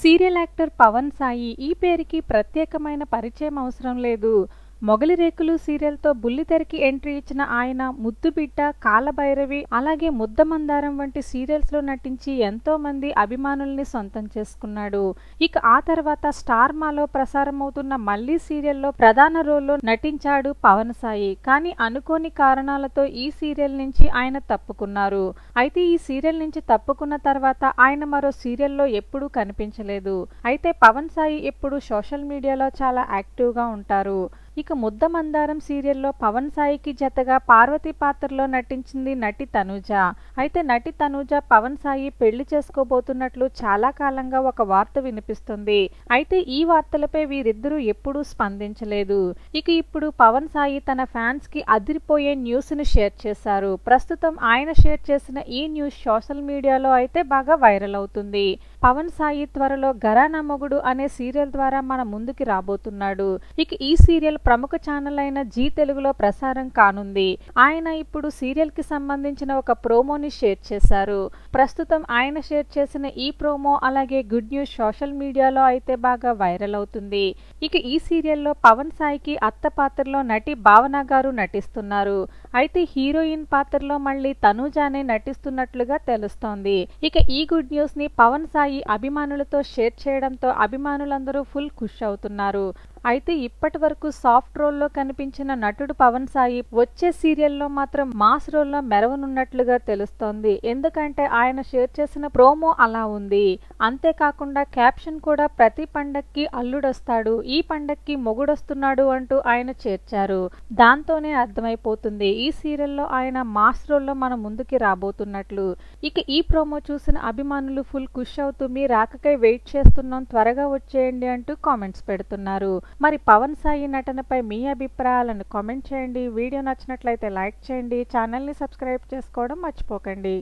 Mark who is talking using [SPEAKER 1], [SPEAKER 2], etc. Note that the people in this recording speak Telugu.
[SPEAKER 1] సీరియల్ యాక్టర్ పవన్ సాయి ఈ పేరుకి ప్రత్యేకమైన పరిచయం అవసరం లేదు. మొగలి రేకులు సీరియల్తో బుల్లితెరకి ఎంట్రీ ఇచ్చిన ఆయన ముద్దుబిడ్డ, కాలభైరవి, అలాగే ముద్దమందారం వంటి సీరియల్స్లో నటించి ఎంతో మంది అభిమానుల్ని సొంతం చేసుకున్నాడు. ఇక ఆ తర్వాత స్టార్ మాలో ప్రసారమవుతున్న మళ్ళీ సీరియల్లో ప్రధాన రోల్లో నటించాడు పవన్ సాయి. కానీ అనుకోని కారణాలతో ఈ సీరియల్ నుంచి ఆయన తప్పుకున్నారు. అయితే ఈ సీరియల్ నుంచి తప్పుకున్న తర్వాత ఆయన మరో సీరియల్లో ఎప్పుడూ కనిపించలేదు. అయితే పవన్ సాయి ఎప్పుడు సోషల్ మీడియాలో చాలా యాక్టివ్గా ఉంటారు. ఇక ముద్దమందారం సీరియల్లో పవన్ సాయికి జతగా పార్వతి పాత్రలో నటించింది నటి తనూజ. అయితే నటి తనూజ పవన్ సాయి పెళ్లి చేసుకోబోతున్నట్లు చాలా కాలంగా ఒక వార్త వినిపిస్తుంది. అయితే ఈ వార్తలపై వీరిద్దరూ ఎప్పుడూ స్పందించలేదు. ఇక ఇప్పుడు పవన్ సాయి తన ఫ్యాన్స్ కి అదిరిపోయే న్యూస్ ని షేర్ చేశారు. ప్రస్తుతం ఆయన షేర్ చేసిన ఈ న్యూస్ సోషల్ మీడియాలో అయితే బాగా వైరల్ అవుతుంది. పవన్ సాయి త్వరలో ఘరానా మొగుడు అనే సీరియల్ ద్వారా మన ముందుకి రాబోతున్నాడు. ఇక ఈ సీరియల్ ప్రముఖ ఛానల్ అయిన జీ తెలుగులో ప్రసారం కానుంది. ఆయన ఇప్పుడు సీరియల్ కి సంబంధించిన ఒక ప్రోమోని షేర్ చేశారు. ప్రస్తుతం ఆయన షేర్ చేసిన ఈ ప్రోమో అలాగే గుడ్ న్యూస్ సోషల్ మీడియాలో అయితే బాగా వైరల్ అవుతుంది. ఇక ఈ సీరియల్లో పవన్ సాయికి అత్త పాత్రలో నటి భావన గారు నటిస్తున్నారు. అయితే హీరోయిన్ పాత్రలో మళ్ళీ తనూజానే నటిస్తున్నట్లుగా తెలుస్తోంది. ఇక ఈ గుడ్ న్యూస్ ని పవన్ సాయి అభిమానులతో షేర్ చేయడంతో అభిమానులందరూ ఫుల్ ఖుష్ అవుతున్నారు. అయితే ఇప్పటి వరకు సాఫ్ట్ రోల్లో కనిపించిన నటుడు పవన్ సాయి వచ్చే సీరియల్లో మాత్రం మాస్ రోల్లో మెరవనున్నట్లుగా తెలుస్తోంది. ఎందుకంటే ఆయన షేర్ చేసిన ప్రోమో అలా ఉంది. అంతేకాకుండా క్యాప్షన్ కూడా ప్రతి పండక్కి అల్లుడొస్తాడు, ఈ పండక్కి మొగుడొస్తున్నాడు అంటూ ఆయన చేర్చారు. దాంతోనే అర్థమైపోతుంది ఈ సీరియల్లో ఆయన మాస్ రోల్లో మన ముందుకి రాబోతున్నట్లు. ఇక ఈ ప్రోమో చూసిన అభిమానులు ఫుల్ ఖుష్ అవుతూ మీ రాకకై వెయిట్ చేస్తున్నాం, త్వరగా వచ్చేయండి అంటూ కామెంట్స్ పెడుతున్నారు. మరి పవన్ సాయి నటనపై మీ అభిప్రాయాలను కామెంట్ చేయండి. వీడియో నచ్చినట్లయితే లైక్ చేయండి. ఛానల్ని సబ్స్క్రైబ్ చేసుకోవడం మర్చిపోకండి.